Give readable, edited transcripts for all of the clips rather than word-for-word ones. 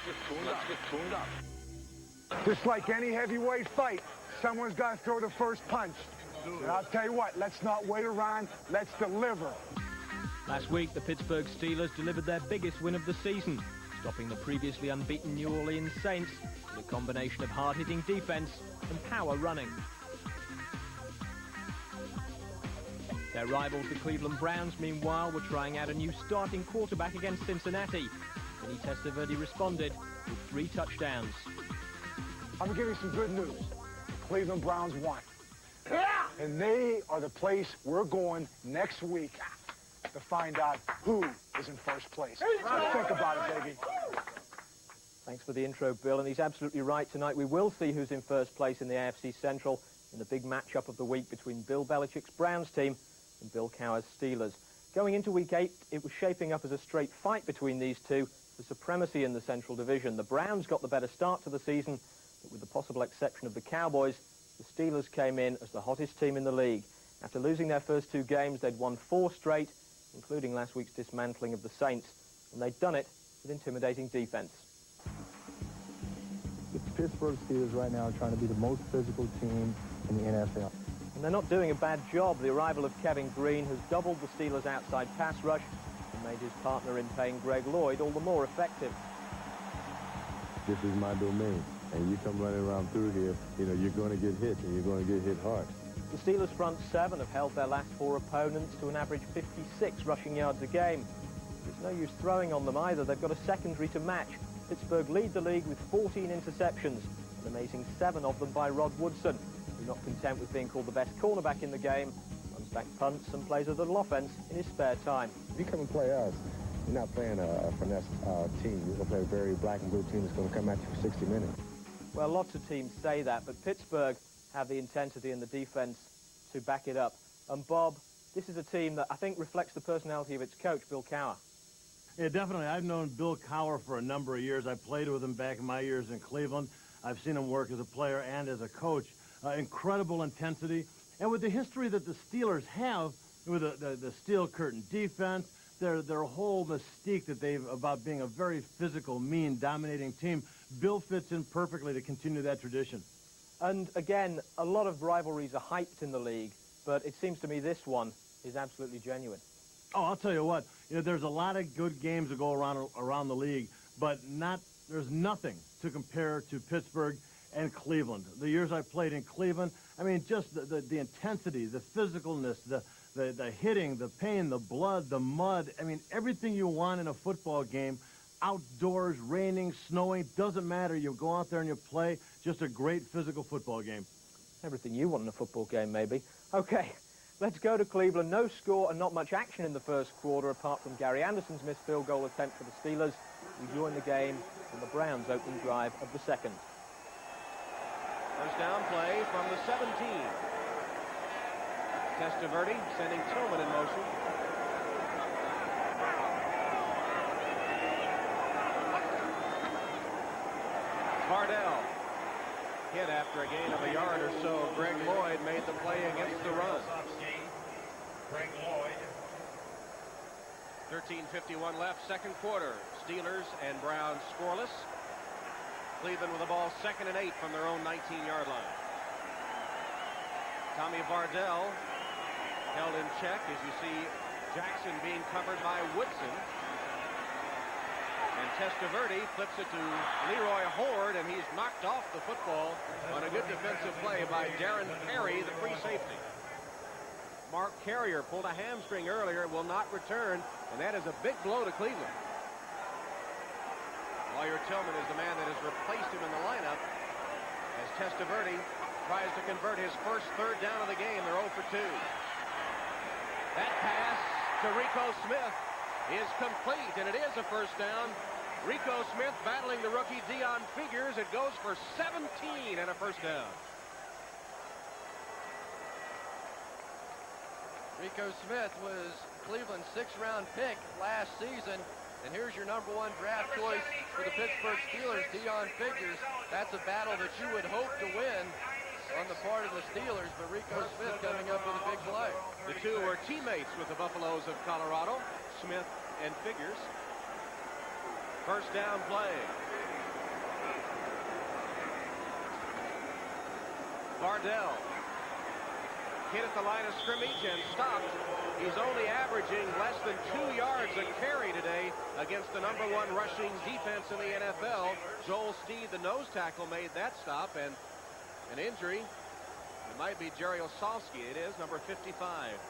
Let's get tuned up. Just like any heavyweight fight, someone's got to throw the first punch. And I'll tell you what, let's not wait around, let's deliver. Last week, the Pittsburgh Steelers delivered their biggest win of the season, stopping the previously unbeaten New Orleans Saints with a combination of hard-hitting defense and power running. Their rivals, the Cleveland Browns, meanwhile, were trying out a new starting quarterback against Cincinnati. Vinny Testaverde responded with 3 touchdowns. I'm going to give you some good news. The Cleveland Browns won. And they are the place we're going next week to find out who is in first place. Think about it, baby. Thanks for the intro, Bill, and he's absolutely right. Tonight we will see who's in first place in the AFC Central in the big matchup of the week between Bill Belichick's Browns team and Bill Cowher's Steelers. Going into Week 8, it was shaping up as a straight fight between these two for supremacy in the Central Division. The Browns got the better start to the season, but with the possible exception of the Cowboys, the Steelers came in as the hottest team in the league. After losing their first 2 games, they'd won 4 straight, including last week's dismantling of the Saints, and they'd done it with intimidating defense. The Pittsburgh Steelers right now are trying to be the most physical team in the NFL. And they're not doing a bad job. The arrival of Kevin Green has doubled the Steelers' outside pass rush and made his partner in paying Greg Lloyd all the more effective. This is my domain, and you come running around through here, you know, you're going to get hit, and you're going to get hit hard. The Steelers' front 7 have held their last 4 opponents to an average 56 rushing yards a game. There's no use throwing on them either. They've got a secondary to match. Pittsburgh lead the league with 14 interceptions, an amazing 7 of them by Rod Woodson, who, not content with being called the best cornerback in the game, runs back punts and plays a little offense in his spare time. If you come and play us, you're not playing a finesse team. You're going to play a very black and blue team that's going to come at you for 60 minutes. Well, lots of teams say that, but Pittsburgh have the intensity and the defense to back it up. And Bob, this is a team that I think reflects the personality of its coach, Bill Cowher. Yeah, definitely. I've known Bill Cowher for a number of years. I played with him back in my years in Cleveland. I've seen him work as a player and as a coach. Incredible intensity. And with the history that the Steelers have, with the steel curtain defense, their whole mystique that they've about being a very physical, mean, dominating team, Bill fits in perfectly to continue that tradition. And again, a lot of rivalries are hyped in the league, but it seems to me this one is absolutely genuine. Oh, I'll tell you what, there's a lot of good games that go around the league, but there's nothing to compare to Pittsburgh and Cleveland. The years I played in Cleveland, I mean, just the intensity, the physicalness, the hitting, the pain, the blood, the mud, I mean, everything you want in a football game, outdoors, raining, snowing, doesn't matter. You go out there and you play, just a great physical football game. Everything you want in a football game, maybe. Okay. Let's go to Cleveland. No score and not much action in the first quarter, apart from Gary Anderson's missed field goal attempt for the Steelers, who joined the game in the Browns' opening drive of the second. First down play from the 17. Testaverde sending Tillman in motion. Bardell hit after a gain of a yard or so. Greg Lloyd made the play against the run. 13:51 left, second quarter. Steelers and Browns scoreless. Cleveland with the ball 2nd and 8 from their own 19-yard line. Tommy Bardell held in check as you see Jackson being covered by Woodson. And Testaverde flips it to Leroy Horde, and he's knocked off the football on a good defensive play by Darren Perry, the free safety. Mark Carrier pulled a hamstring earlier, will not return, and that is a big blow to Cleveland. Lawyer Tillman is the man that has replaced him in the lineup as Testaverde tries to convert his first 3rd down of the game. They're 0 for 2. That pass to Rico Smith is complete, and it is a first down. Rico Smith battling the rookie Deon Figures. It goes for 17 and a first down. Rico Smith was Cleveland's 6th-round pick last season. And here's your #1 draft choice for the Pittsburgh Steelers, Deon Figures. That's a battle that you would hope to win on the part of the Steelers, but Rico Smith coming up with a big play. The two were teammates with the Buffaloes of Colorado, Smith and Figures. First down play. Vardell hit at the line of scrimmage and stopped. He's only averaging less than 2 yards a carry today against the #1 rushing defense in the NFL. Joel Steed, the nose tackle, made that stop, and an injury. It might be Jerry Osofsky. It is number 55,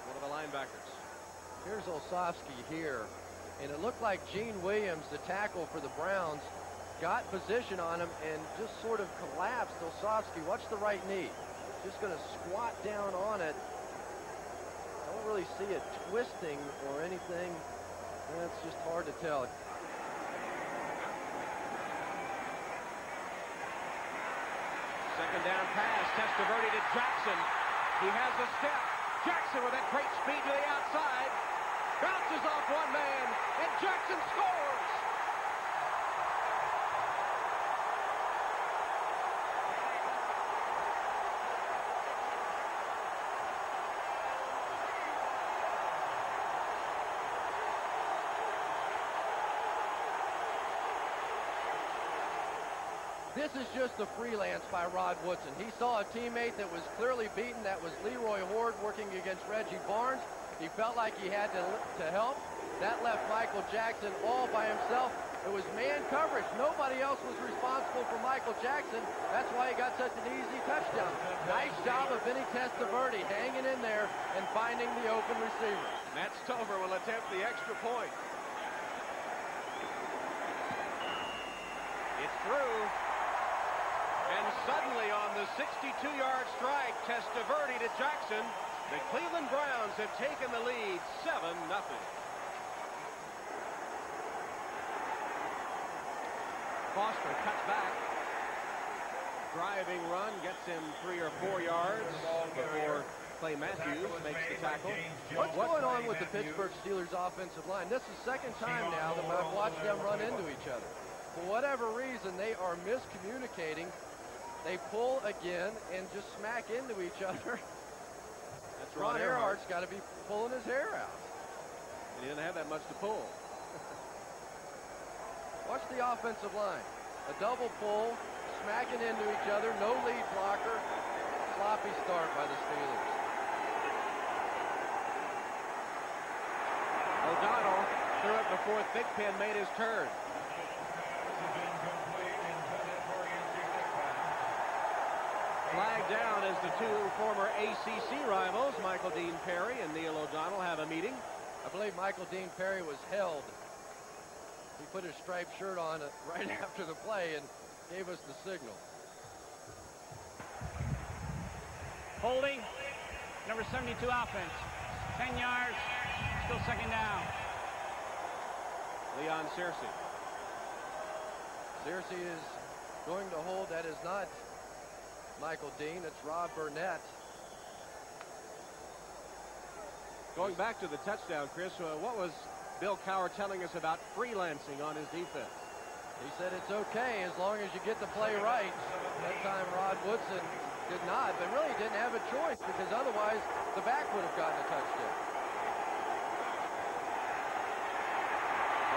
one of the linebackers. Here's Osofsky here, and it looked like Gene Williams, the tackle for the Browns, got position on him and just sort of collapsed. Osofsky, watch the right knee. Just going to squat down on it. I don't really see it twisting or anything. It's just hard to tell. Second down pass, Testaverde to Jackson. He has a step. Jackson with that great speed to the outside. Bounces off one man, and Jackson scores! This is just a freelance by Rod Woodson. He saw a teammate that was clearly beaten. That was Leroy Horde working against Reggie Barnes. He felt like he had to help. That left Michael Jackson all by himself. It was man coverage. Nobody else was responsible for Michael Jackson. That's why he got such an easy touchdown. Nice job of Vinny Testaverde hanging in there and finding the open receiver. Matt Stover will attempt the extra point. It's through. And suddenly on the 62-yard strike, Testaverde to Jackson, the Cleveland Browns have taken the lead 7-0. Foster cuts back. Driving run gets him 3 or 4 yards before Clay Matthews makes the tackle. What's going on with the Pittsburgh Steelers offensive line? This is the second time now that I've watched them run into each other. For whatever reason, they are miscommunicating. They pull again and just smack into each other. That's Ron Earhart's got to be pulling his hair out. He didn't have that much to pull. Watch the offensive line. A double pull, smacking into each other, no lead blocker. Sloppy start by the Steelers. O'Donnell threw it before Thigpen made his turn. Flag down as the two former ACC rivals, Michael Dean Perry and Neil O'Donnell, have a meeting. I believe Michael Dean Perry was held. He put his striped shirt on right after the play and gave us the signal. Holding, number 72 offense. 10 yards, still second down. Leon Searcy. Searcy is going to hold. That is not Michael Dean, it's Rob Burnett. Going back to the touchdown, Chris, what was Bill Cowher telling us about freelancing on his defense? He said it's okay as long as you get the play right. That time Rod Woodson did not, but really didn't have a choice because otherwise the back would have gotten a touchdown.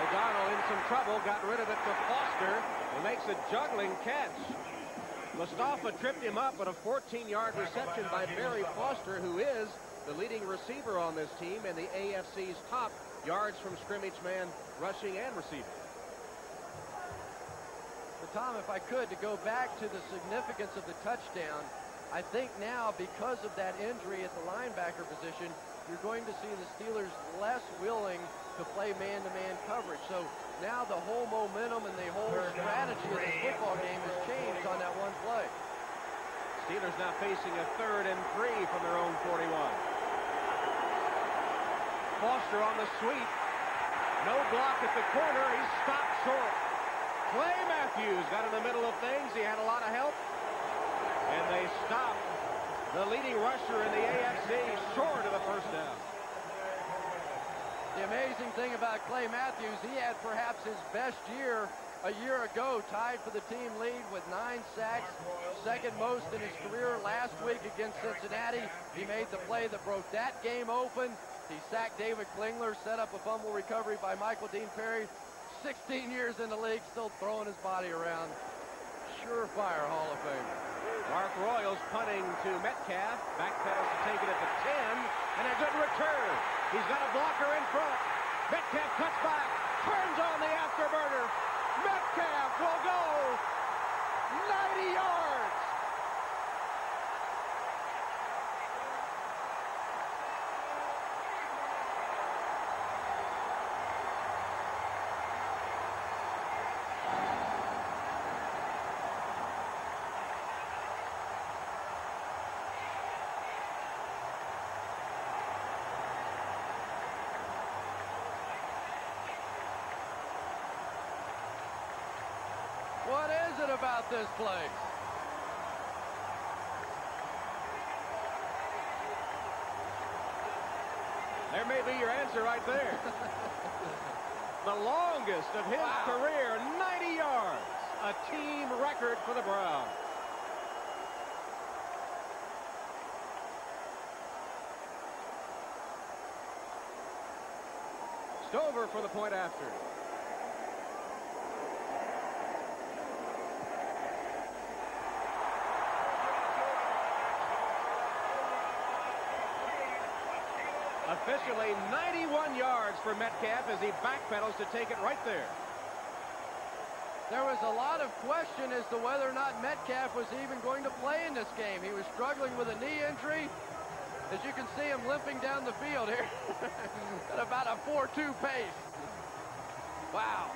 O'Donnell in some trouble, got rid of it to Foster, who makes a juggling catch. Mustafa tripped him up, but a 14-yard reception by Barry Foster, who is the leading receiver on this team and the AFC's top yards from scrimmage man rushing and receiving. But Tom, if I could, to go back to the significance of the touchdown, I think now because of that injury at the linebacker position, you're going to see the Steelers less willing to play man-to-man coverage. So now the whole momentum and the whole strategy of the football game has changed on that one play. Steelers now facing a 3rd and 3 from their own 41. Foster on the sweep. No block at the corner. He's stopped short. Clay Matthews got in the middle of things. He had a lot of help. And they stopped the leading rusher in the AFC short of the first down. The amazing thing about Clay Matthews, he had perhaps his best year a year ago, tied for the team lead with 9 sacks, second most in his career last week against Cincinnati. He made the play that broke that game open. He sacked David Klingler, set up a fumble recovery by Michael Dean Perry. 16 years in the league, still throwing his body around. surefire Hall of Famer. Mark Royals punting to Metcalf. Backpedals to take it at the 10. And a good return. He's got a blocker in front. Metcalf cuts back. Turns on the afterburner. Metcalf will go 90 yards. What is it about this place? There may be your answer right there. The longest of his career, 90 yards. A team record for the Browns. Stover for the point after. Officially 91 yards for Metcalf as he backpedals to take it right there. There was a lot of question as to whether or not Metcalf was even going to play in this game. He was struggling with a knee injury. As you can see him limping down the field here at about a 4.2 pace. Wow.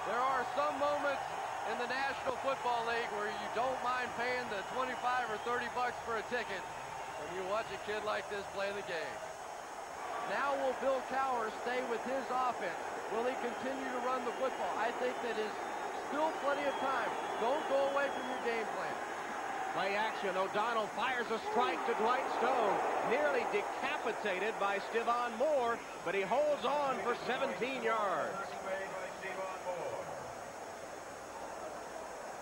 There are some moments in the National Football League where you don't mind paying the 25 or 30 bucks for a ticket when you watch a kid like this play the game. Now will Bill Cowher stay with his offense? Will he continue to run the football? I think that is still plenty of time. Don't go away from your game plan. Play action. O'Donnell fires a strike to Dwight Stone. Nearly decapitated by Stevan Moore, but he holds on for 17 yards.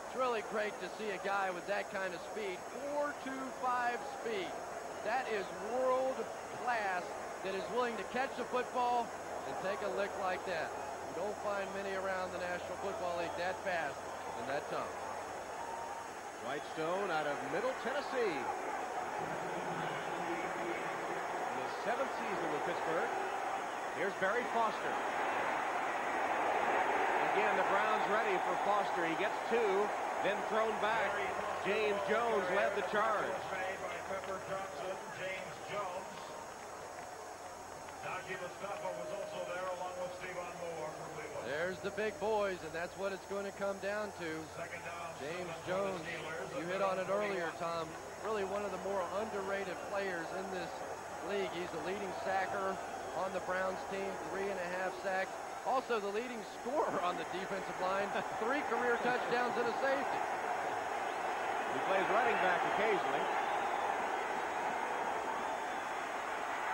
It's really great to see a guy with that kind of speed. 4.25 speed. That is world class, that is willing to catch the football and take a lick like that. You don't find many around the National Football League that fast and that tough. Dwight Stone out of Middle Tennessee. In his 7th season with Pittsburgh. Here's Barry Foster. Again, the Browns ready for Foster. He gets 2, then thrown back. James Jones led the charge. Made by Pepper Johnson, James Jones. Najee Mustafa was also there along with Stevan Moore from Cleveland. There's the big boys, and that's what it's going to come down to. Second down. James Jones, you hit on it earlier, Tom. Really one of the more underrated players in this league. He's the leading sacker on the Browns team, 3.5 sacks. Also the leading scorer on the defensive line, 3 career touchdowns and a safety. He plays running back occasionally.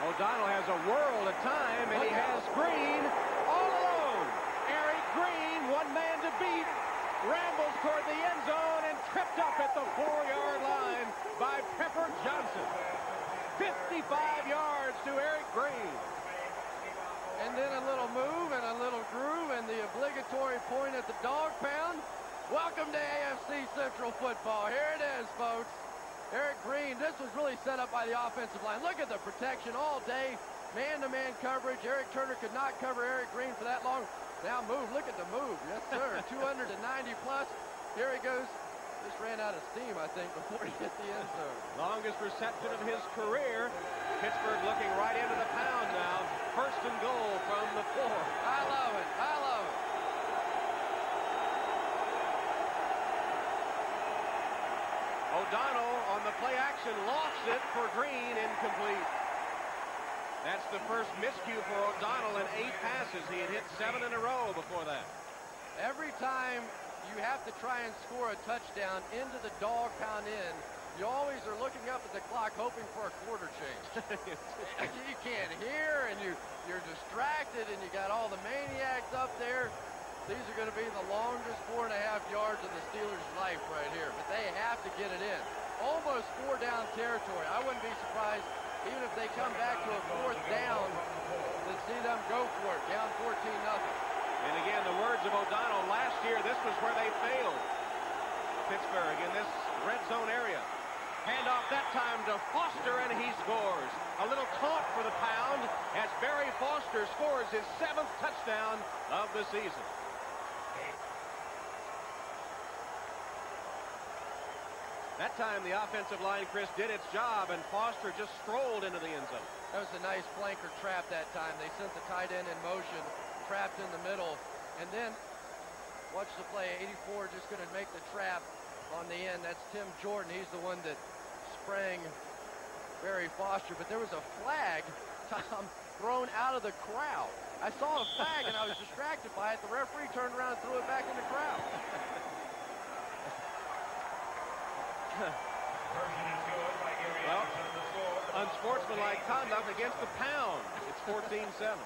O'Donnell has a world of time, and he has Green all alone. Eric Green, one man to beat, rambles toward the end zone and tripped up at the 4-yard line by Pepper Johnson. 55 yards to Eric Green. And then a little move and a little groove and the obligatory point at the dog pound. Welcome to AFC Central football. Here it is, folks. Eric Green, this was really set up by the offensive line. Look at the protection all day. Man-to-man coverage. Eric Turner could not cover Eric Green for that long. Now move. Look at the move. Yes, sir. 290 plus. Here he goes. Just ran out of steam, I think, before he hit the end zone. Longest reception of his career. Pittsburgh looking right into the pound now. 1st and goal from the 4. I love it. I love it. O'Donnell on the play action lofts it for Green, incomplete. That's the first miscue for O'Donnell in 8 passes. He had hit 7 in a row before that. Every time you have to try and score a touchdown into the dog pound end, you always are looking up at the clock hoping for a quarter change. You can't hear, and you're distracted, and you got all the maniacs up there. These are going to be the longest 4.5 yards of the Steelers' life right here, but they have to get it in. Almost 4 down territory. I wouldn't be surprised even if they come back to a 4th down to see them go for it, down 14-0. And again, the words of O'Donnell last year, this was where they failed. Pittsburgh in this red zone area. Handoff that time to Foster, and he scores. A little taunt for the Pound as Barry Foster scores his 7th touchdown of the season. That time the offensive line, Chris, did its job, and Foster just strolled into the end zone. That was a nice flanker trap that time. They sent the tight end in motion, trapped in the middle, and then watch the play. 84 just going to make the trap on the end. That's Tim Jordan. He's the one that sprang Barry Foster, but there was a flag, Tom, thrown out of the crowd. I saw a flag and I was distracted by it. The referee turned around and threw it back in the crowd. Well, unsportsmanlike conduct against the Pound. It's 14-7.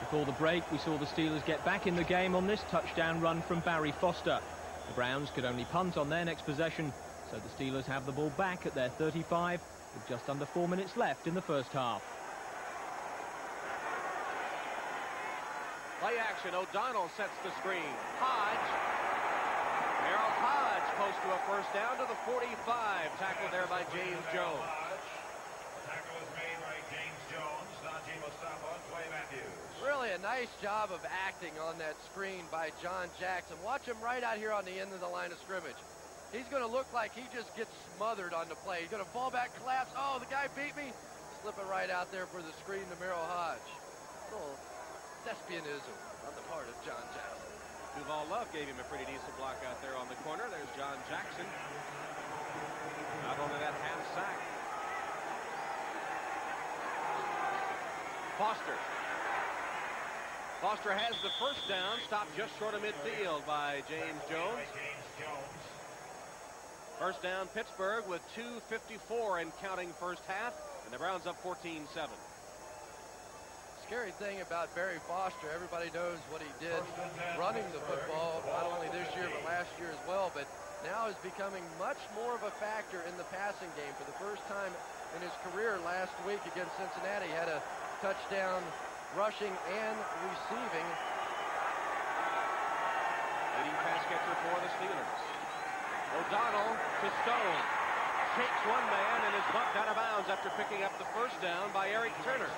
Before the break, we saw the Steelers get back in the game on this touchdown run from Barry Foster. The Browns could only punt on their next possession, so the Steelers have the ball back at their 35 with just under 4 minutes left in the first half. Play action. O'Donnell sets the screen. Hodge. Merrill Hodge posts to a first down to the 45. Tackled there by James Jones. Tackle was made by James Jones, Najee Mustafa, Clay Matthews. Really a nice job of acting on that screen by John Jackson. Watch him right out here on the end of the line of scrimmage. He's going to look like he just gets smothered on the play. He's going to fall back, collapse. Oh, the guy beat me. Slip it right out there for the screen to Merrill Hodge. A little thespianism on the part of John Jackson. Duval Love gave him a pretty decent block out there on the corner. There's John Jackson. Not only that half sack. Foster. Foster has the first down, stopped just short of midfield by James Jones. First down, Pittsburgh with 2:54 and counting first half, and the Browns up 14-7. Scary thing about Barry Foster, everybody knows what he did running the football, not only this year but last year as well, but now is becoming much more of a factor in the passing game. For the first time in his career last week against Cincinnati, he had a touchdown rushing and receiving. Leading pass catcher for the Steelers. O'Donnell to Stone. Shakes one man and is bumped out of bounds after picking up the first down by Eric Turner.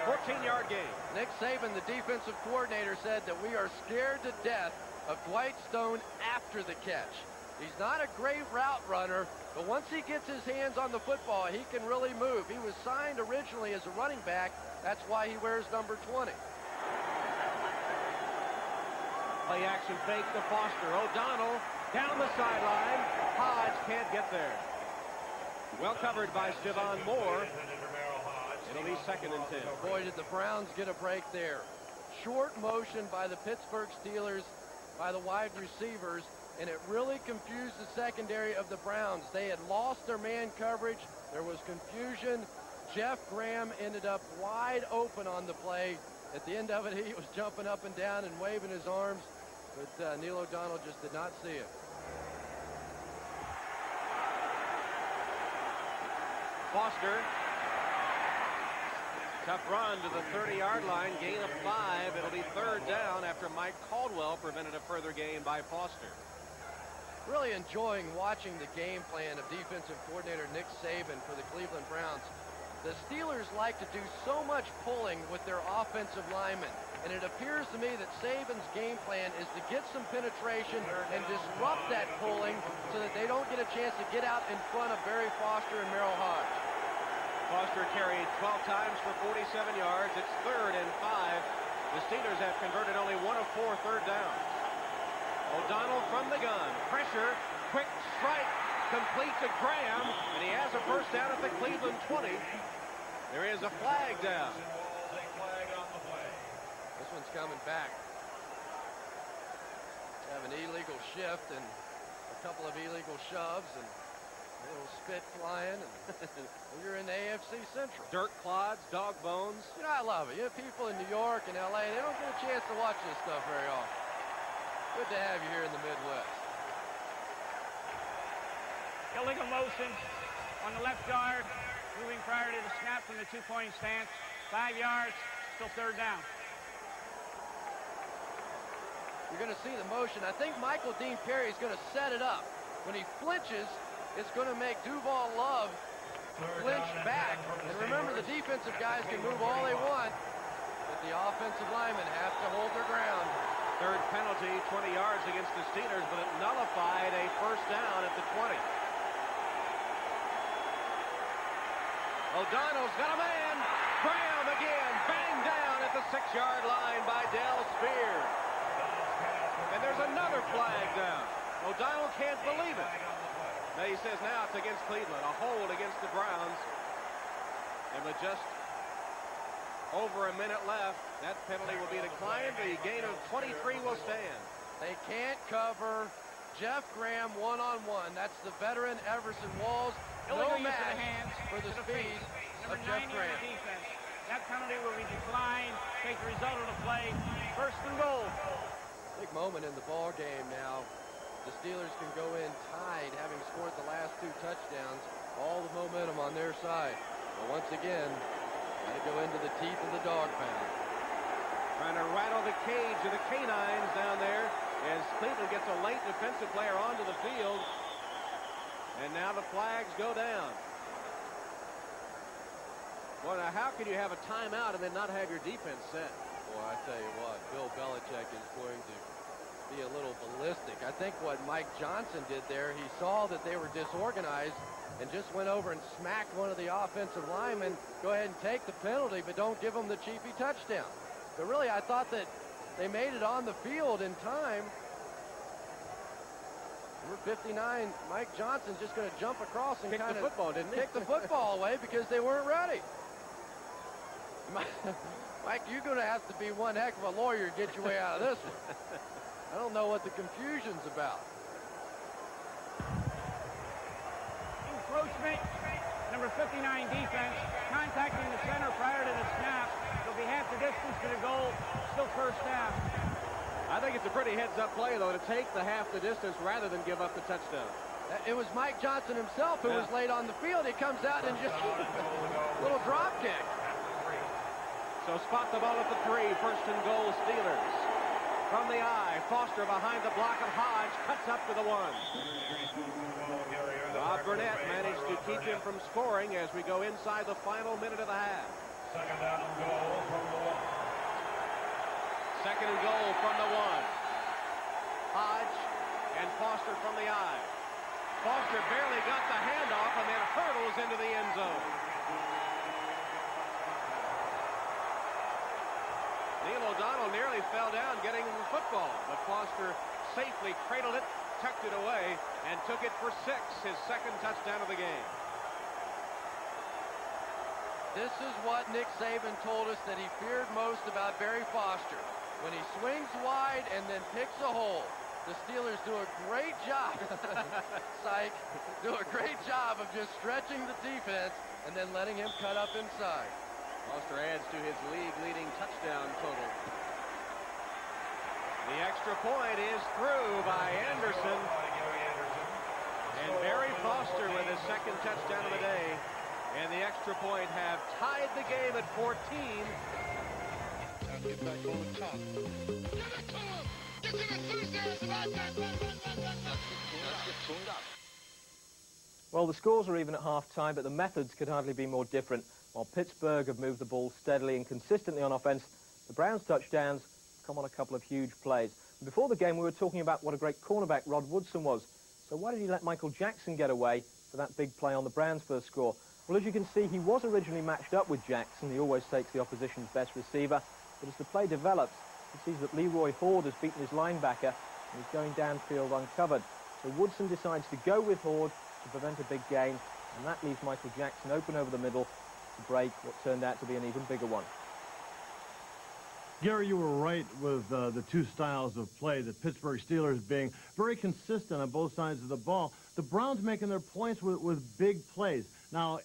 14-yard gain. Nick Saban, the defensive coordinator, said that we are scared to death of Dwight Stone after the catch. He's not a great route runner, but once he gets his hands on the football, he can really move. He was signed originally as a running back. That's why he wears number 20. Play action fake to Foster. O'Donnell down the sideline. Hodge can't get there. Well covered by Stevan Moore. It'll be 2nd and 10. Boy, did the Browns get a break there. Short motion by the Pittsburgh Steelers, by the wide receivers, and it really confused the secondary of the Browns. They had lost their man coverage. There was confusion. Jeff Graham ended up wide open on the play. At the end of it, he was jumping up and down and waving his arms, but Neil O'Donnell just did not see it. Foster. Tough run to the 30-yard line, gain of 5. It'll be 3rd down after Mike Caldwell prevented a further gain by Foster. Really enjoying watching the game plan of defensive coordinator Nick Saban for the Cleveland Browns. The Steelers like to do so much pulling with their offensive linemen, and it appears to me that Saban's game plan is to get some penetration and disrupt that pulling so that they don't get a chance to get out in front of Barry Foster and Merrill Hodge. Foster carried 12 times for 47 yards. It's 3rd and 5. The Steelers have converted only 1 of 4 third downs. O'Donnell from the gun. Pressure. Quick strike. Complete to Graham. And he has a first down at the Cleveland 20. There is a flag down. This one's coming back. Have an illegal shift and a couple of illegal shoves and a little spit flying. And you're in the AFC Central. Dirt clods, dog bones. You know, I love it. You know, people in New York and LA, they don't get a chance to watch this stuff very often. Good to have you here in the Midwest. Illegal motion on the left guard, moving prior to the snap from the two-point stance. 5 yards, Still third down. You're going to see the motion. I think Michael Dean Perry is going to set it up. When he flinches, it's going to make Duval Love flinch back. And remember, the defensive guys can move all they want, but the offensive linemen have to hold their ground. Third penalty, 20 yards against the Steelers, but it nullified a first down at the 20. O'Donnell's got a man. Graham again, banged down at the 6-yard line by Dale Spears. And there's another flag down. O'Donnell can't believe it. Now he says now it's against Cleveland, a hold against the Browns. And with just over a minute left, that penalty will be declined. The gain of 23 will stand. They can't cover Jeff Graham one-on-one. That's the veteran Everson Walls. No Illegal use of match the hands for the to speed face. of Number Jeff 90 on Graham. the defense. That penalty will be declined. Take the result of the play. First and goal. Big moment in the ball game now. The Steelers can go in tied, having scored the last 2 touchdowns. All the momentum on their side. But once again, got to go into the teeth of the dog pound. Trying to rattle the cage of the canines down there as Cleveland gets a late defensive player onto the field. And now the flags go down. Well, now how can you have a timeout and then not have your defense set? Boy, I tell you what, Bill Belichick is going to be a little ballistic. I think what Mike Johnson did there, he saw that they were disorganized and just went over and smacked one of the offensive linemen. Go ahead and take the penalty, but don't give them the cheapy touchdown. But really, I thought that they made it on the field in time. Number 59, Mike Johnson, just going to jump across and Kick kind the of football, didn't he? kick the football away because they weren't ready. Mike, you're going to have to be one heck of a lawyer to get your way out of this one. I don't know what the confusion's about. Encroachment. Number 59 defense contacting the center prior to the snap. It'll be half the distance to the goal. Still first down. I think it's a pretty heads-up play, though, to take the half the distance rather than give up the touchdown. It was Mike Johnson himself who was late on the field. He comes out and just a little drop kick. So spot the ball at the 3, first and goal Steelers. From the eye, Foster behind the block of Hodge, cuts up to the 1. Bob Burnett managed to keep him from scoring as we go inside the final minute of the half. Second down and goal from the 1. Second and goal from the 1. Hodge and Foster from the eye. Foster barely got the handoff and then hurdles into the end zone. Neil O'Donnell nearly fell down getting the football, but Foster safely cradled it, tucked it away, and took it for 6, his second touchdown of the game. This is what Nick Saban told us that he feared most about Barry Foster. When he swings wide and then picks a hole, the Steelers do a great job, psych, do a great job of just stretching the defense and then letting him cut up inside. Foster adds to his league-leading touchdown total. The extra point is through by Anderson. And Barry Foster with his second touchdown of the day. And the extra point have tied the game at 14. Now get back over top. Give it to him! Get to the enthusiasm! Run! Let's get tuned up. Well, the scores are even at half-time, but the methods could hardly be more different. While Pittsburgh have moved the ball steadily and consistently on offense, the Browns' touchdowns come on a couple of huge plays. Before the game, we were talking about what a great cornerback Rod Woodson was. So why did he let Michael Jackson get away for that big play on the Browns' first score? Well, as you can see, he was originally matched up with Jackson. He always takes the opposition's best receiver. But as the play develops, he sees that Leroy Horde has beaten his linebacker and he's going downfield uncovered. So Woodson decides to go with Horde to prevent a big gain, and that leaves Michael Jackson open over the middle to break what turned out to be an even bigger one. Gary, you were right with the 2 styles of play, the Pittsburgh Steelers being very consistent on both sides of the ball. The Browns making their points with big plays. Now,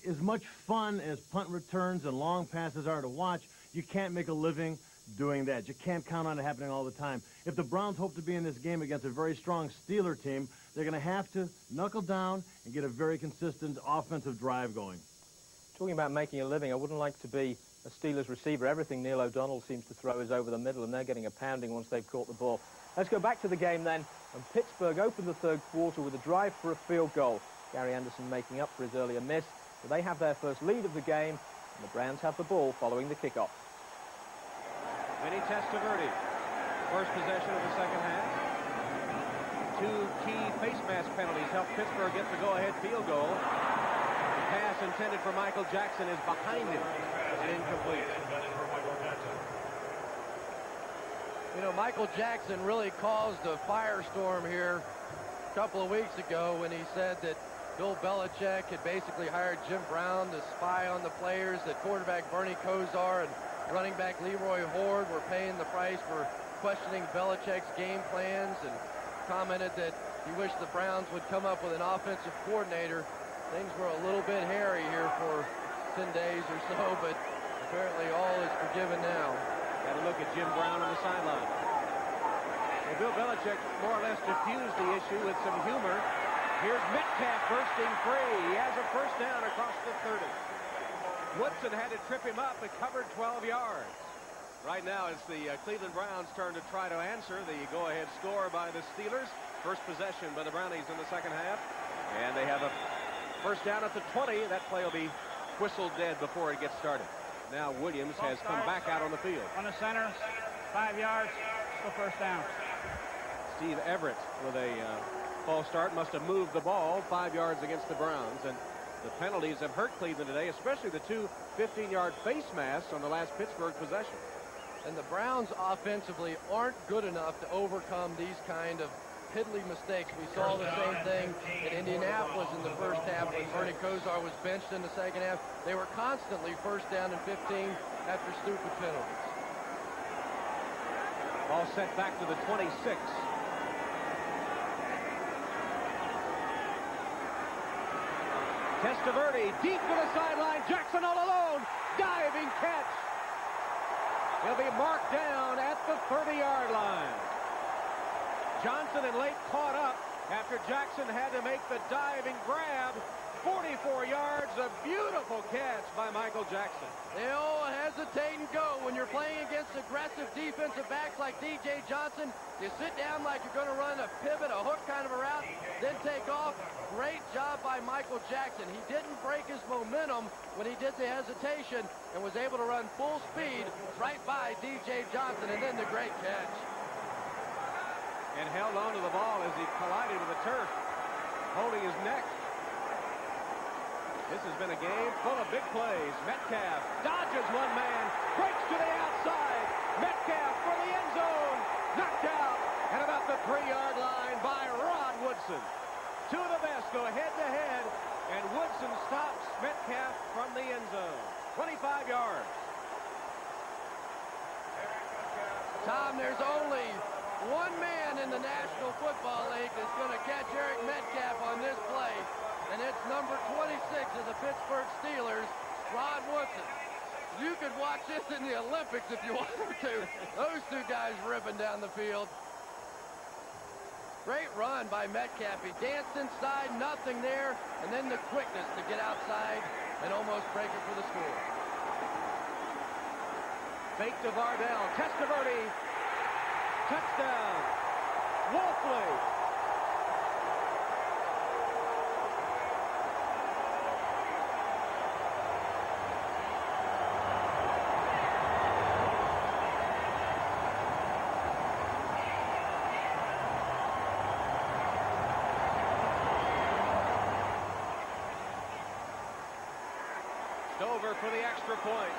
as much fun as punt returns and long passes are to watch, you can't make a living doing that. You can't count on it happening all the time. If the Browns hope to be in this game against a very strong Steeler team, they're going to have to knuckle down and get a very consistent offensive drive going. Talking about making a living, I wouldn't like to be a Steelers receiver. Everything Neil O'Donnell seems to throw is over the middle, and they're getting a pounding once they've caught the ball. Let's go back to the game then. And Pittsburgh opened the third quarter with a drive for a field goal. Gary Anderson making up for his earlier miss. So they have their first lead of the game, and the Browns have the ball following the kickoff. Vinny Testaverde, first possession of the second half. Two key face mask penalties helped Pittsburgh get the go-ahead field goal. The pass intended for Michael Jackson is behind him and incomplete. You know, Michael Jackson really caused a firestorm here a couple of weeks ago when he said that Bill Belichick had basically hired Jim Brown to spy on the players, that quarterback Bernie Kosar and running back Leroy Horde were paying the price for questioning Belichick's game plans, and commented that he wished the Browns would come up with an offensive coordinator. Things were a little bit hairy here for 10 days or so, but apparently all is forgiven now. Got a look at Jim Brown on the sideline. Well, Bill Belichick more or less diffused the issue with some humor. Here's Metcalf bursting free. He has a first down across the 30. Woodson had to trip him up but covered 12 yards. Right now it's the Cleveland Browns' turn to try to answer the go-ahead score by the Steelers. First possession by the Brownies in the second half. And they have a first down at the 20. That play will be whistled dead before it gets started. Now Williams has come back out on the field. On the center, 5 yards, still first down. Steve Everett with a false start must have moved the ball 5 yards against the Browns. And the penalties have hurt Cleveland today, especially the two 15-yard face masks on the last Pittsburgh possession. And the Browns offensively aren't good enough to overcome these kind of piddly mistakes. We saw the same thing in Indianapolis in the first half when Bernie Kosar was benched in the second half. They were constantly first down and 15 after stupid penalties. Ball set back to the 26. Testaverde deep to the sideline. Jackson all alone. Diving catch. He'll be marked down at the 30-yard line. Johnson and Lake caught up after Jackson had to make the diving grab. 44 yards, a beautiful catch by Michael Jackson. They all hesitate and go. When you're playing against aggressive defensive backs like D.J. Johnson, you sit down like you're going to run a pivot, a hook kind of a route, then take off. Great job by Michael Jackson. He didn't break his momentum when he did the hesitation and was able to run full speed right by D.J. Johnson, and then the great catch. And held on to the ball as he collided with the turf, holding his neck. This has been a game full of big plays. Metcalf dodges one man, breaks to the outside. Metcalf for the end zone, knocked out at about the 3-yard line by Rod Woodson. Two of the best go head-to-head, and Woodson stops Metcalf from the end zone. 25 yards. Tom, there's only one man in the National Football League that's going to catch Eric Metcalf on this play, and it's number 26 of the Pittsburgh Steelers, Rod Woodson. You could watch this in the Olympics if you wanted to. Those two guys ripping down the field. Great run by Metcalf. He danced inside, nothing there, and then the quickness to get outside and almost break it for the score. Fake to Vardell. Testaverde. Touchdown. Wolfley. Stover for the extra point.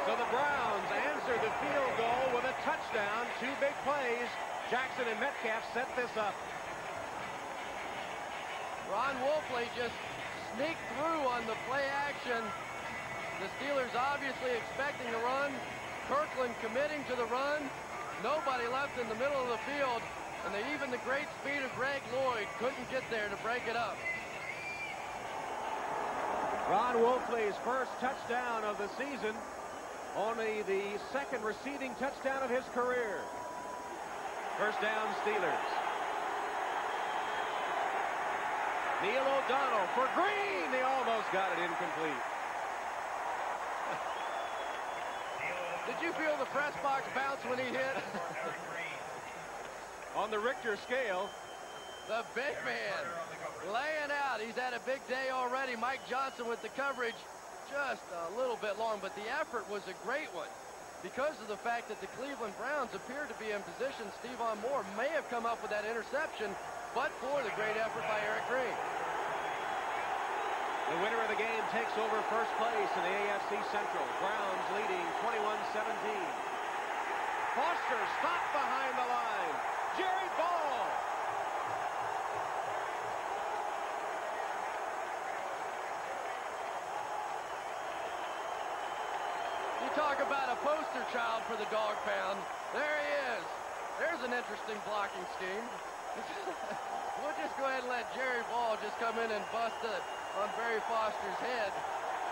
So the Browns answer the field goal with a touchdown. Two big plays. Jackson and Metcalf set this up. Ron Wolfley just sneaked through on the play action. The Steelers obviously expecting the run. Kirkland committing to the run. Nobody left in the middle of the field. And even the great speed of Greg Lloyd couldn't get there to break it up. Ron Wolfley's first touchdown of the season. Only the second receiving touchdown of his career. First down, Steelers. Neil O'Donnell for Green. They almost got it incomplete. Did you feel the press box bounce when he hit? On the Richter scale. The big man laying out. He's had a big day already. Mike Johnson with the coverage just a little bit long, but the effort was a great one. Because of the fact that the Cleveland Browns appeared to be in position, Stephon Moore may have come up with that interception, but for the great effort by Eric Green. The winner of the game takes over first place in the AFC Central. Browns leading 21-17. Foster stopped behind the line. Jerry Ball. You talk about a poster child for the dog pound. There he is. There's an interesting blocking scheme. We'll just go ahead and let Jerry Ball just come in and bust it on Barry Foster's head.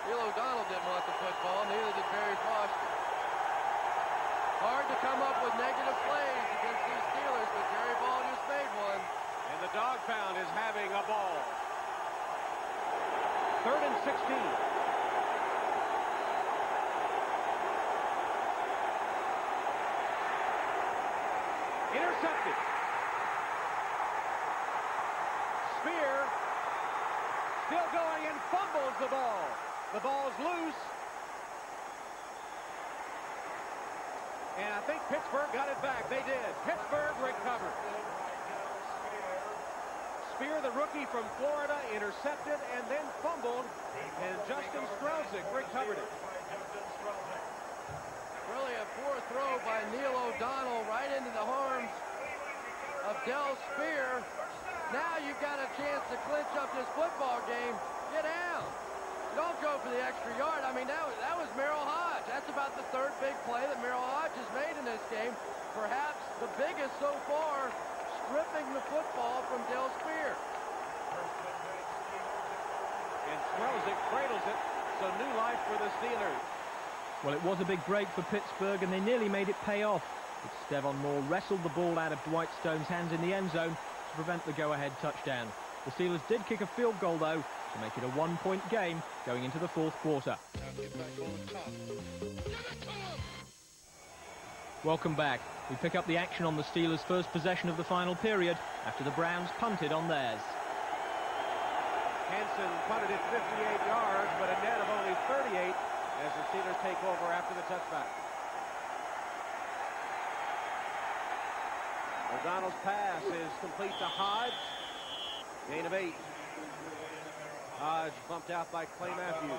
Neil O'Donnell didn't want the football, neither did Barry Foster. Hard to come up with negative plays against these Steelers, but Jerry Ball just made one. And the dog pound is having a ball. 3rd and 16. Intercepted. Spear still going and fumbles the ball. The ball's loose. And I think Pittsburgh got it back. They did. Pittsburgh recovered. Spear, the rookie from Florida, intercepted and then fumbled. And Justin Strelzik recovered it. Really a poor throw by Neil O'Donnell right into the arms of Del Spear. Now you've got a chance to clinch up this football game. Get down. Don't go for the extra yard. I mean, that was Merrill Hodge. That's about the 3rd big play that Merrill Hodge has made in this game. Perhaps the biggest so far, stripping the football from Del Spear. And Strelzik cradles it, so new life for the Steelers. Well, it was a big break for Pittsburgh, and they nearly made it pay off. But Stephon Moore wrestled the ball out of Dwight Stone's hands in the end zone to prevent the go-ahead touchdown. The Steelers did kick a field goal, though, to make it a 1-point game going into the 4th quarter. Welcome back. We pick up the action on the Steelers' first possession of the final period after the Browns punted on theirs. Hansen punted it 58 yards, but a net of only 38 as the Steelers take over after the touchback. O'Donnell's pass is complete to Hodge. Gain of 8. Hodge bumped out by Clay Matthews.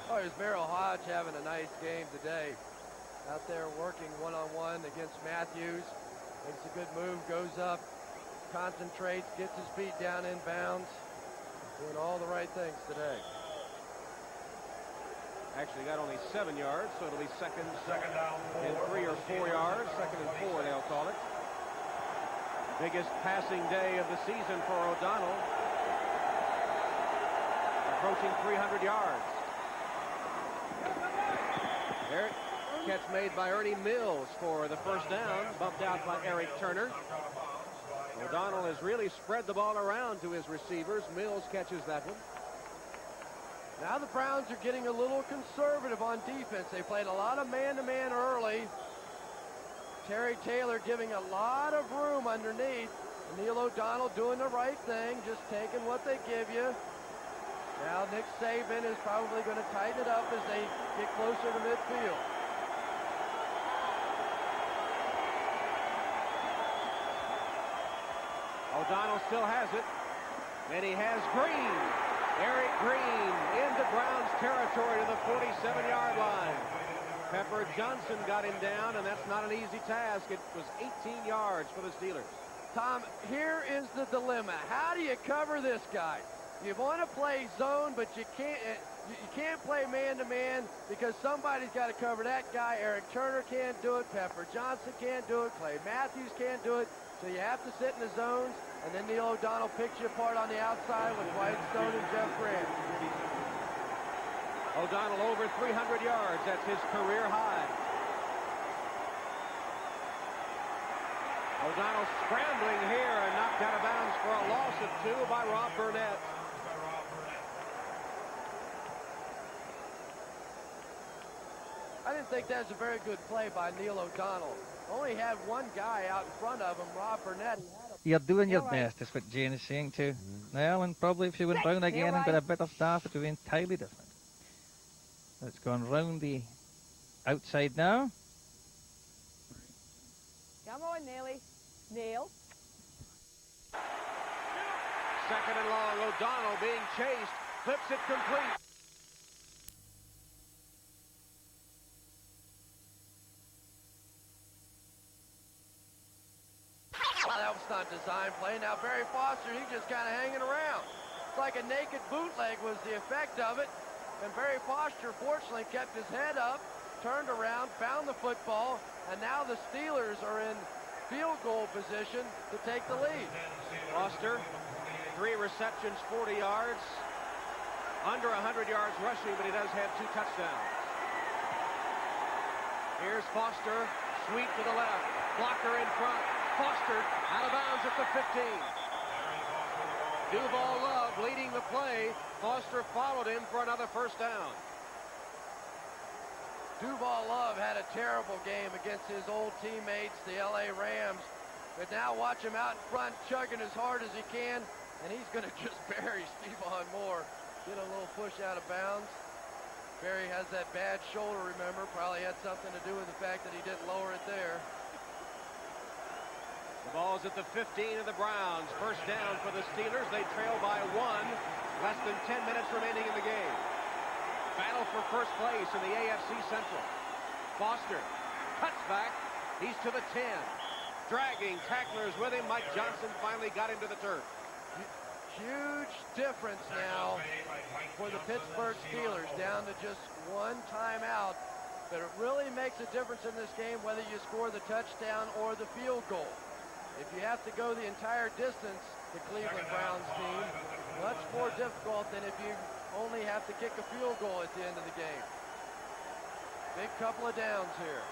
Oh, is Merrill Hodge having a nice game today. Out there working one-on-one against Matthews. Makes a good move, goes up, concentrates, gets his feet down in bounds. Doing all the right things today. Actually got only 7 yards, so it'll be second down and 3 or 4 yards. 2nd and 4, they'll call it. Biggest passing day of the season for O'Donnell. Approaching 300 yards. There, catch made by Ernie Mills for the first down, bumped out by Eric Turner. O'Donnell has really spread the ball around to his receivers. Mills catches that one. Now the Browns are getting a little conservative on defense. They played a lot of man-to-man early. Terry Taylor giving a lot of room underneath. Neil O'Donnell doing the right thing, just taking what they give you. Now Nick Saban is probably going to tighten it up as they get closer to midfield. O'Donnell still has it. And he has Green. Eric Green into Browns territory to the 47-yard line. Pepper Johnson got him down, and that's not an easy task. It was 18 yards for the Steelers. Tom, here is the dilemma. How do you cover this guy? You want to play zone, but you can't play man-to-man because somebody's got to cover that guy. Eric Turner can't do it. Pepper Johnson can't do it. Clay Matthews can't do it. So you have to sit in the zones, and then Neil O'Donnell picks you apart on the outside with Dwight Stone and Jeff Grant. O'Donnell over 300 yards. That's his career high. O'Donnell scrambling here and knocked out of bounds for a loss of 2 by Rob Burnett. I didn't think that was a very good play by Neil O'Donnell. Only had one guy out in front of him, Rob Burnett. You're doing your best, is what Jane is saying too. Well, and probably if she went round again and got a bit of staff, it would be entirely different. It's gone round the outside now. Come on, Neely. Neil. Second and long. O'Donnell being chased. Flips it complete. Well, that was not designed play. Now Barry Foster, he's just kind of hanging around. It's like a naked bootleg was the effect of it. And Barry Foster, fortunately, kept his head up, turned around, found the football, and now the Steelers are in field goal position to take the lead. Foster, 3 receptions, 40 yards. Under 100 yards rushing, but he does have 2 touchdowns. Here's Foster, sweep to the left, blocker in front. Foster out of bounds at the 15. Duval Love leading the play. Foster followed him for another first down. Duval Love had a terrible game against his old teammates, the LA Rams. But now watch him out in front, chugging as hard as he can, and he's going to just bury Stephon Moore. Get a little push out of bounds. Barry has that bad shoulder, remember. Probably had something to do with the fact that he didn't lower it there. The ball's at the 15 of the Browns. First down for the Steelers. They trail by 1. Less than 10 minutes remaining in the game. Battle for first place in the AFC Central. Foster cuts back. He's to the 10. Dragging tacklers with him. Mike Johnson finally got him to the turf. Huge difference now for the Pittsburgh Steelers, down to just 1 timeout. But it really makes a difference in this game whether you score the touchdown or the field goal. If you have to go the entire distance, the Cleveland Browns team, much more difficult than if you only have to kick a field goal at the end of the game. Big couple of downs here.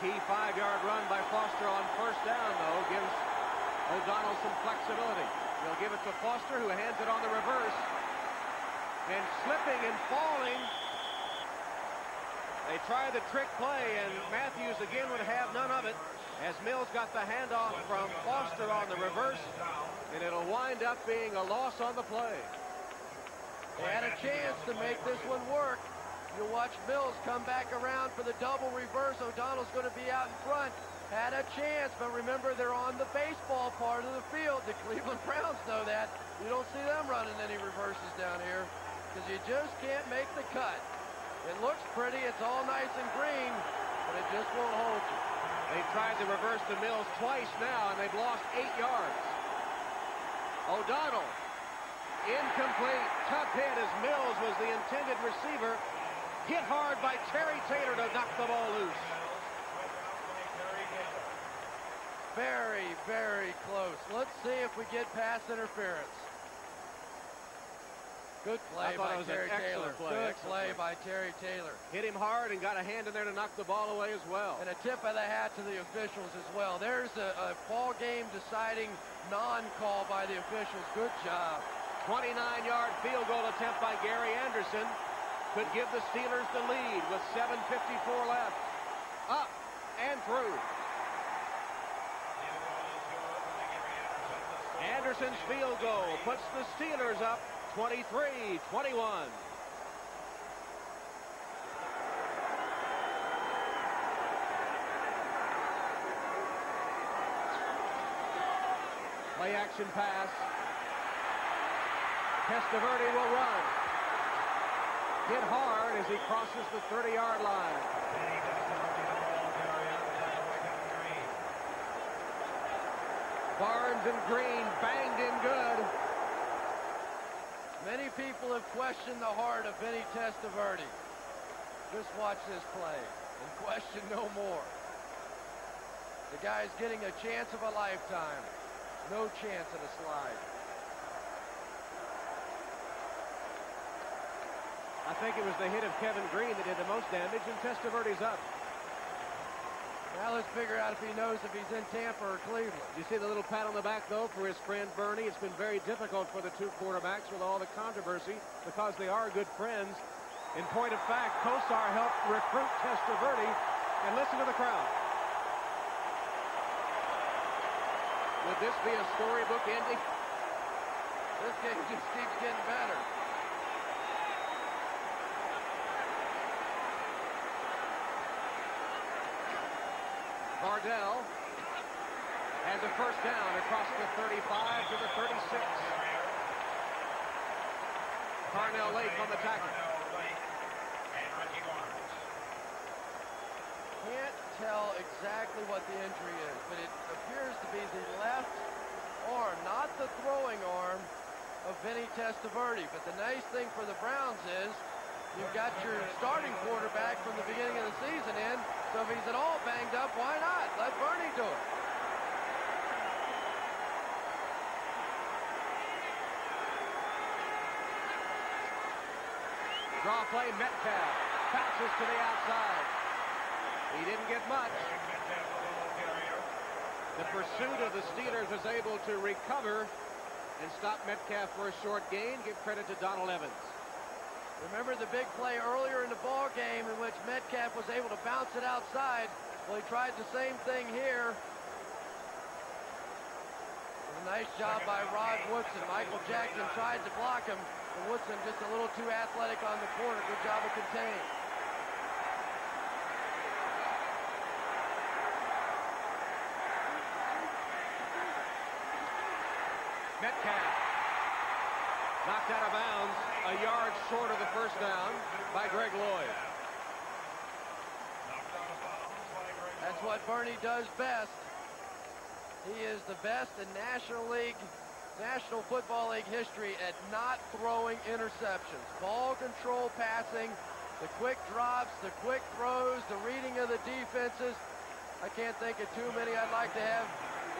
Key 5-yard run by Foster on first down, though, gives O'Donnell some flexibility. He'll give it to Foster, who hands it on the reverse. And slipping and falling. They try the trick play, and Matthews again would have none of it, as Mills got the handoff from Foster on the reverse, and it'll wind up being a loss on the play. They had a chance to make this one work. You'll watch Mills come back around for the double reverse. O'Donnell's going to be out in front. Had a chance, but remember, they're on the baseball part of the field. The Cleveland Browns know that. You don't see them running any reverses down here because you just can't make the cut. It looks pretty. It's all nice and green, but it just won't hold you. They've tried to reverse to Mills twice now, and they've lost 8 yards. O'Donnell, incomplete. Tough hit as Mills was the intended receiver. Hit hard by Terry Taylor to knock the ball loose. Very, very close. Let's see if we get pass interference. Good play by Terry Taylor. Good play by Terry Taylor. Hit him hard and got a hand in there to knock the ball away as well. And a tip of the hat to the officials as well. There's a ball game deciding non-call by the officials. Good job. 29-yard field goal attempt by Gary Anderson could give the Steelers the lead with 7:54 left. Up and through. Anderson's field goal puts the Steelers up 23-21. Play action pass. Testaverde will run. Hit hard as he crosses the 30-yard line. Barnes and Green banged in good. Many people have questioned the heart of Vinny Testaverde. Just watch this play and question no more. The guy's getting a chance of a lifetime. No chance at a slide. I think it was the hit of Kevin Green that did the most damage, and Testaverde's up. Now let's figure out if he knows if he's in Tampa or Cleveland. You see the little pat on the back, though, for his friend Bernie. It's been very difficult for the two quarterbacks with all the controversy because they are good friends. In point of fact, Kosar helped recruit Testaverde, and listen to the crowd. Would this be a storybook ending? This game just keeps getting better. Bardell has a first down across the 35 to the 36. Carnell Lake on the tackle. Can't tell exactly what the injury is, but it appears to be the left arm, not the throwing arm of Vinny Testaverde. But the nice thing for the Browns is you've got your starting quarterback from the beginning of the season in, so if he's at all banged up, why not? Let Bernie do it. Draw play, Metcalf passes to the outside. He didn't get much. The pursuit of the Steelers is able to recover and stop Metcalf for a short gain. Give credit to Donald Evans. Remember the big play earlier in the ball game in which Metcalf was able to bounce it outside? Well, he tried the same thing here. A nice job by Rod Woodson. Michael Jackson tried to block him, but Woodson just a little too athletic on the corner. Good job of containing. Metcalf knocked out of bounds a yard short of the first down by Greg Lloyd. That's what Bernie does best. He is the best in National Football League history at not throwing interceptions. Ball control passing, the quick drops, the quick throws, the reading of the defenses. I can't think of too many I'd like to have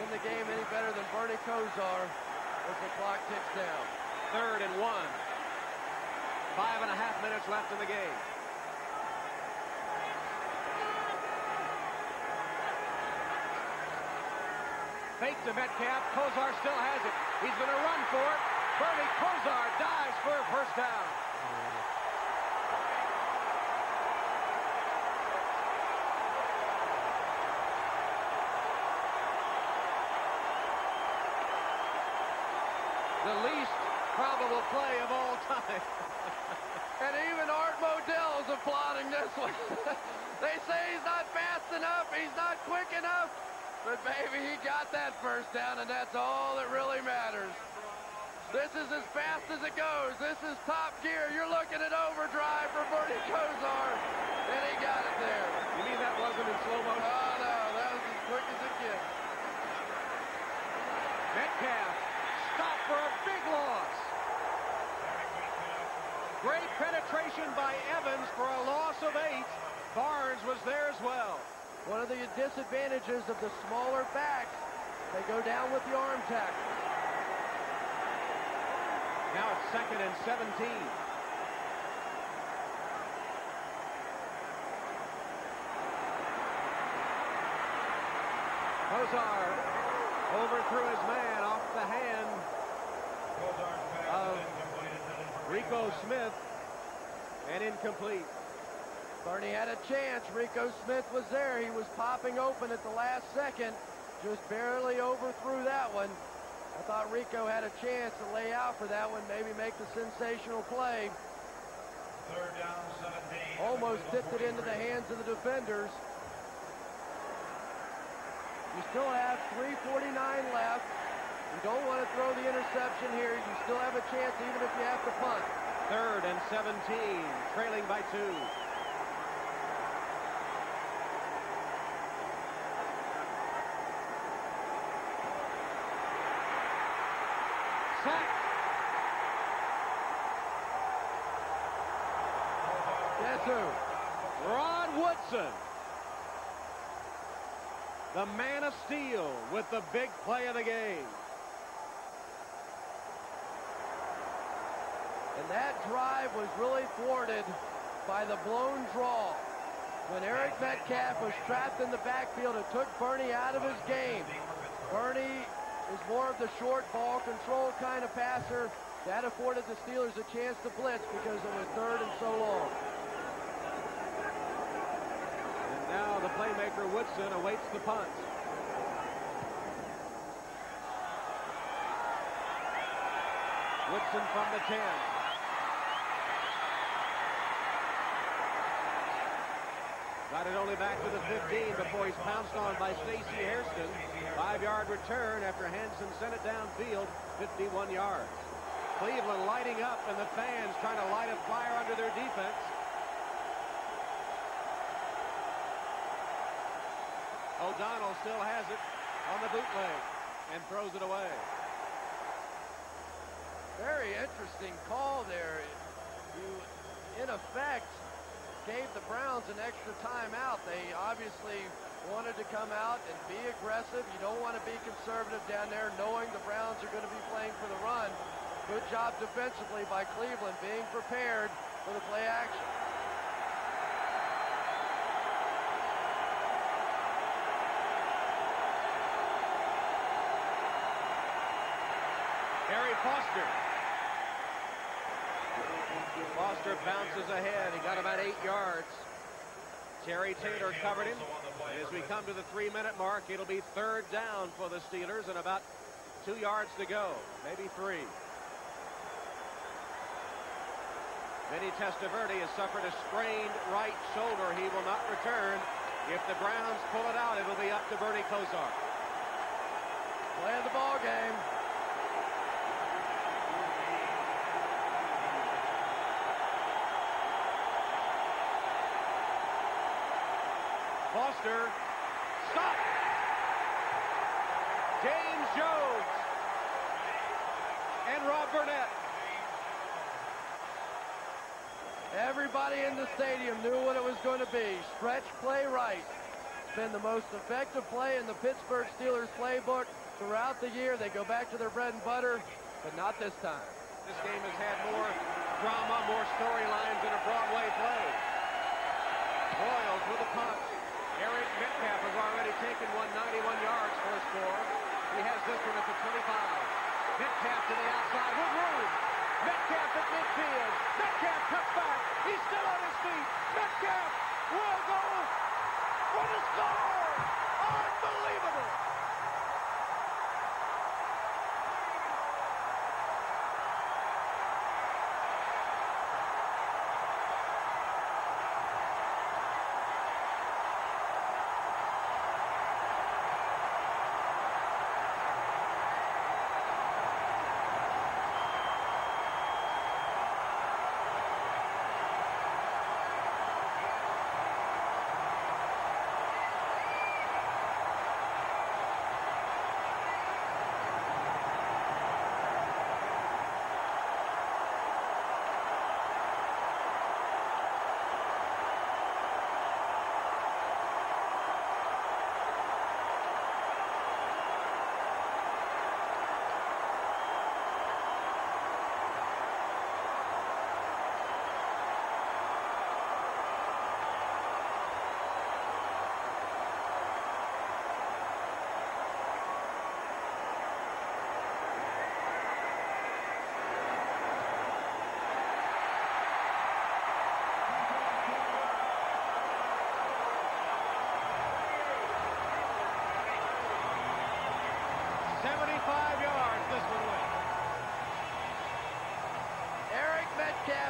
in the game any better than Bernie Kosar as the clock ticks down. 3rd and 1. 5.5 minutes left in the game. Fake to Metcalf. Kosar still has it. He's going to run for it. Bernie Kosar dives for a first down. The least probable play of all time. And even Art Modell's applauding this one. They say he's not fast enough, he's not quick enough, but baby, he got that first down, and that's all that really matters. This is as fast as it goes. This is top gear. You're looking at overdrive for Bernie Kosar, and he got it there. You mean that wasn't in slow motion? Oh, no, that was as quick as it gets. Metcalf stopped for a big loss. Great penetration by Evans for a loss of 8. Barnes was there as well. One of the disadvantages of the smaller backs, they go down with the arm tackle. Now it's 2nd and 17. Kosar overthrew his man off the hand of Rico Smith, and incomplete. Bernie had a chance. Rico Smith was there. He was popping open at the last second. Just barely overthrew that one. I thought Rico had a chance to lay out for that one, maybe make the sensational play. 3rd down, 17. Almost tipped it into the hands of the defenders. You still have 3:49 left. You don't want to throw the interception here. You still have a chance even if you have to punt. 3rd and 17, trailing by 2. Sack. Guess who? Rod Woodson. The man of steel with the big play of the game. And that drive was really thwarted by the blown draw. when Eric Metcalf was trapped in the backfield, it took Bernie out of his game. Bernie is more of the short ball control kind of passer. That afforded the Steelers a chance to blitz because it was third and so long. And now the playmaker Woodson awaits the punt. Woodson from the 10. Got it only back to the 15 before he's pounced on by Stacey Hairston. 5-yard return after Hansen sent it downfield, 51 yards. Cleveland lighting up and the fans trying to light a fire under their defense. O'Donnell still has it on the bootleg and throws it away. Very interesting call there. You, in effect, gave the Browns an extra timeout. They obviously wanted to come out and be aggressive. You don't want to be conservative down there knowing the Browns are going to be playing for the run. Good job defensively by Cleveland being prepared for the play action. Harry Foster. Foster bounces ahead. He got about 8 yards. Terry Taylor covered him. And as we come to the 3-minute mark, it'll be third down for the Steelers and about 2 yards to go, maybe 3. Vinny Testaverde has suffered a sprained right shoulder. He will not return. If the Browns pull it out, it'll be up to Bernie Kosar. Play the ball game. Foster, stop! James Jones and Rob Burnett. Everybody in the stadium knew what it was going to be. Stretch play right. It's been the most effective play in the Pittsburgh Steelers playbook throughout the year. They go back to their bread and butter, but not this time. This game has had more drama, more storylines than a Broadway play. Royals with a punt. Eric Metcalf has already taken 191 yards for a score. He has this one at the 25. Metcalf to the outside with room. Metcalf at midfield. Metcalf cuts back. He's still on his feet. Metcalf will go for the score. Unbelievable.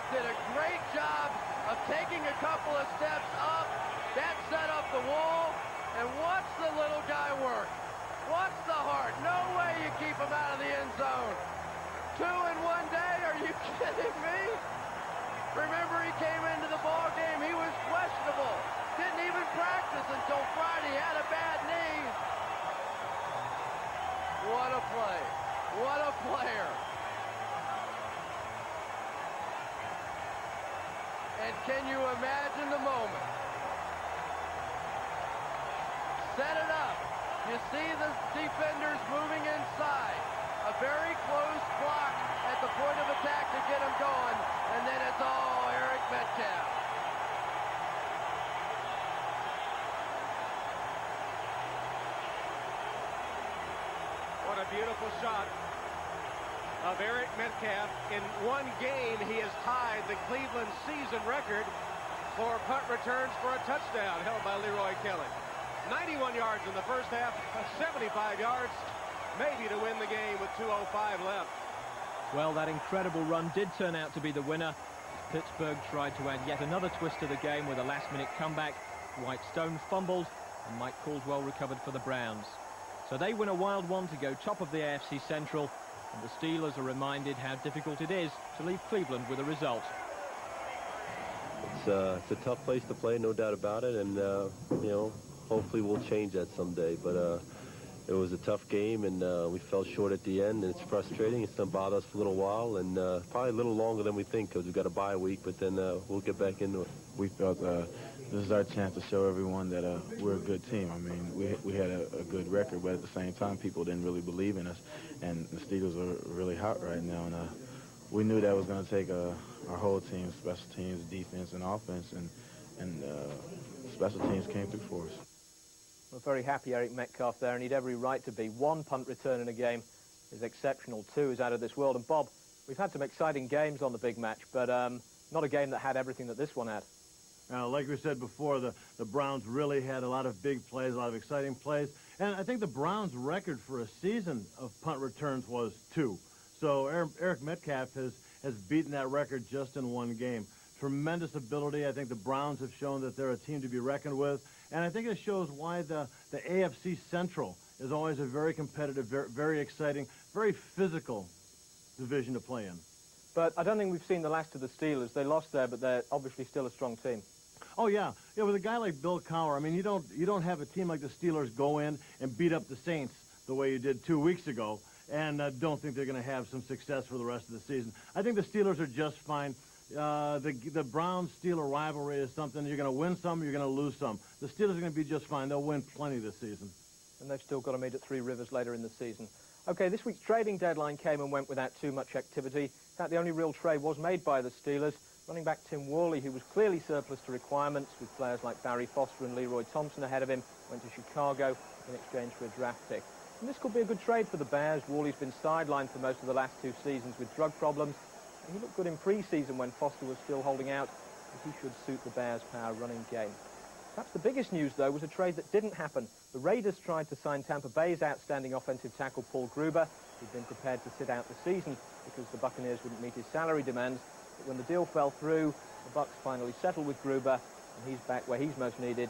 Did a great job of taking a couple of steps up. That set up the wall. And watch the little guy work. Watch the heart. No way you keep him out of the end zone. 2 in 1 day? Are you kidding me? Remember, he came into the ball game. He was questionable. Didn't even practice until Friday. Had a bad knee. What a play. What a player. And can you imagine the moment? Set it up. You see the defenders moving inside. A very close block at the point of attack to get him going. And then it's all Eric Metcalf. What a beautiful shot of Eric Metcalf. In one game, he has tied the Cleveland season record for punt returns for a touchdown, held by Leroy Kelly. 91 yards in the first half, 75 yards, maybe to win the game with 2:05 left. Well, that incredible run did turn out to be the winner. Pittsburgh tried to add yet another twist to the game with a last-minute comeback. Dwight Stone fumbled, and Mike Caldwell recovered for the Browns. So they win a wild one to go top of the AFC Central, and the Steelers are reminded how difficult it is to leave Cleveland with a result. It's a tough place to play, no doubt about it, and you know, hopefully we'll change that someday. But it was a tough game, and we fell short at the end, and it's frustrating. It's going to bother us for a little while, and probably a little longer than we think, because we've got a bye week, but then we'll get back into it. We felt this is our chance to show everyone that we're a good team. I mean, we had a good record, but at the same time, people didn't really believe in us, and the Steelers are really hot right now, and we knew that was going to take our whole team, special teams, defense, and offense, and special teams came through for us. We're very happy Eric Metcalf there, and he'd every right to be. One punt return in a game is exceptional. Two is out of this world. And Bob, we've had some exciting games on the big match, but not a game that had everything that this one had. Like we said before, the Browns really had a lot of big plays, a lot of exciting plays. And I think the Browns' record for a season of punt returns was 2. So Eric Metcalf has beaten that record just in one game. Tremendous ability. I think the Browns have shown that they're a team to be reckoned with. And I think it shows why the AFC Central is always a very competitive, very exciting, very physical division to play in. But I don't think we've seen the last of the Steelers. They lost there, but they're obviously still a strong team. Oh, yeah. Yeah, with a guy like Bill Cowher, I mean, you don't have a team like the Steelers go in and beat up the Saints the way you did 2 weeks ago, and don't think they're going to have some success for the rest of the season. I think the Steelers are just fine. The Browns-Steeler rivalry is something you're going to win some, you're going to lose some. The Steelers are going to be just fine. They'll win plenty this season. And they've still got to meet at Three Rivers later in the season. Okay, this week's trading deadline came and went without too much activity. In fact, the only real trade was made by the Steelers. Running back Tim Worley, who was clearly surplus to requirements, with players like Barry Foster and Leroy Thompson ahead of him, went to Chicago in exchange for a draft pick. And this could be a good trade for the Bears. Worley's been sidelined for most of the last 2 seasons with drug problems. And he looked good in pre-season when Foster was still holding out, but he should suit the Bears' power running game. Perhaps the biggest news, though, was a trade that didn't happen. The Raiders tried to sign Tampa Bay's outstanding offensive tackle Paul Gruber, who'd been prepared to sit out the season because the Buccaneers wouldn't meet his salary demands. But when the deal fell through, the Bucs finally settled with Gruber, and he's back where he's most needed,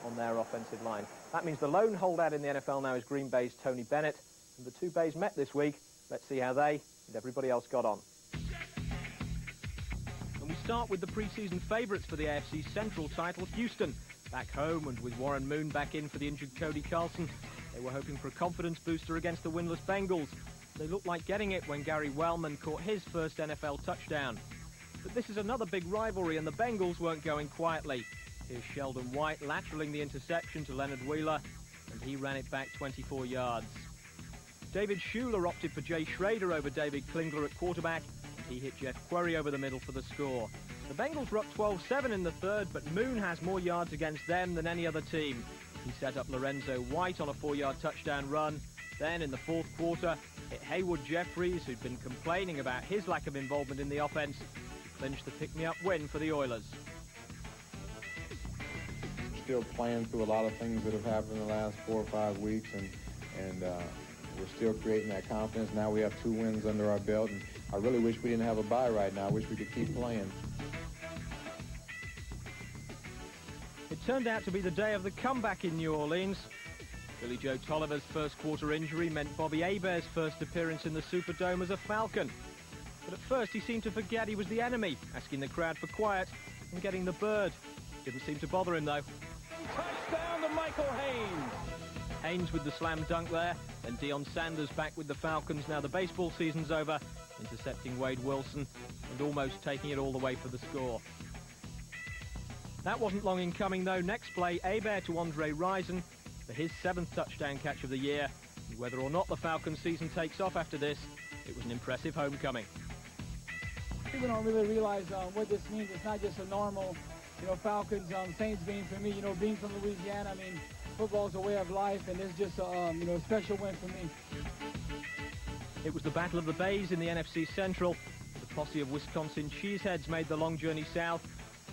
on their offensive line. That means the lone holdout in the NFL now is Green Bay's Tony Bennett, and the 2 Bays met this week. Let's see how they and everybody else got on. And we start with the pre-season favourites for the AFC Central title, Houston. Back home and with Warren Moon back in for the injured Cody Carlson, they were hoping for a confidence booster against the winless Bengals. They looked like getting it when Gary Wellman caught his first NFL touchdown. But this is another big rivalry, and the Bengals weren't going quietly. Here's Sheldon White lateraling the interception to Leonard Wheeler, and he ran it back 24 yards. David Schuler opted for Jay Schrader over David Klingler at quarterback. He hit Jeff Query over the middle for the score. The Bengals were up 12-7 in the third, but Moon has more yards against them than any other team. He set up Lorenzo White on a 4-yard touchdown run. Then in the fourth quarter, hit Haywood Jeffries, who'd been complaining about his lack of involvement in the offense, to clinch the pick-me-up win for the Oilers. Still playing through a lot of things that have happened in the last 4 or 5 weeks, and we're still creating that confidence. Now we have 2 wins under our belt, and I really wish we didn't have a bye right now. I wish we could keep playing. It turned out to be the day of the comeback in New Orleans. Billy Joe Tolliver's first quarter injury meant Bobby Hebert's first appearance in the Superdome as a Falcon. But at first he seemed to forget he was the enemy, asking the crowd for quiet and getting the bird. Didn't seem to bother him, though. Touchdown to Michael Haynes. Haynes with the slam dunk there, and Deion Sanders back with the Falcons. Now the baseball season's over, intercepting Wade Wilson and almost taking it all the way for the score. That wasn't long in coming, though. Next play, Hebert to Andre Rison for his 7th touchdown catch of the year. And whether or not the Falcons season takes off after this, it was an impressive homecoming. People don't really realize what this means. It's not just a normal, Falcons Saints game for me. Being from Louisiana, I mean, football's a way of life, and it's just a special win for me. It was the Battle of the Bays in the NFC Central. The posse of Wisconsin cheeseheads made the long journey south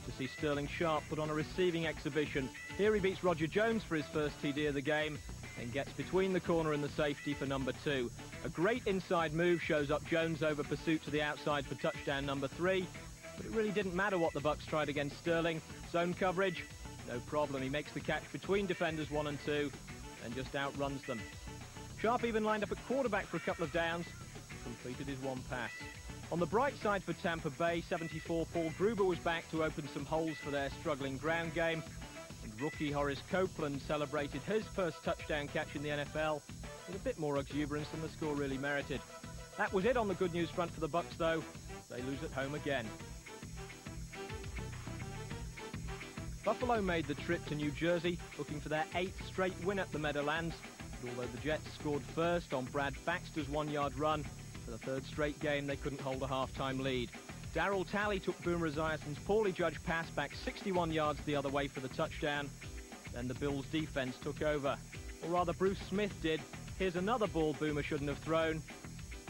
to see Sterling Sharp put on a receiving exhibition. Here he beats Roger Jones for his first TD of the game and gets between the corner and the safety for number 2. A great inside move shows up Jones over pursuit to the outside for touchdown number 3. But it really didn't matter what the Bucks tried against Sterling. Zone coverage, no problem. He makes the catch between defenders 1 and 2 and just outruns them. Sharp even lined up at quarterback for a couple of downs, completed his 1 pass. On the bright side for Tampa Bay, 74 Paul Gruber was back to open some holes for their struggling ground game. And rookie Horace Copeland celebrated his first touchdown catch in the NFL with a bit more exuberance than the score really merited. That was it on the good news front for the Bucks, though. They lose at home again. Buffalo made the trip to New Jersey, looking for their 8th straight win at the Meadowlands. And although the Jets scored first on Brad Baxter's 1-yard run, for the 3rd straight game they couldn't hold a half-time lead. Darryl Talley took Boomer Esiason's poorly judged pass back 61 yards the other way for the touchdown. Then the Bills' defense took over. Or rather, Bruce Smith did. Here's another ball Boomer shouldn't have thrown.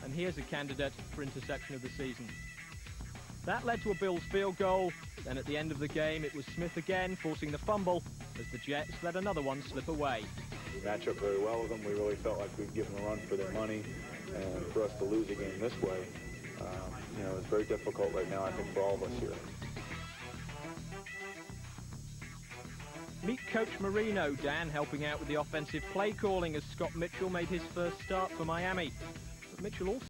And here's a candidate for interception of the season. That led to a Bills field goal. Then at the end of the game, it was Smith again forcing the fumble as the Jets let another one slip away. We match up very well with them. We really felt like we'd given a run for their money, and for us to lose a game this way, you know, it's very difficult right now, I think, for all of us here. Meet Coach Marino, Dan, helping out with the offensive play calling as Scott Mitchell made his first start for Miami. But Mitchell also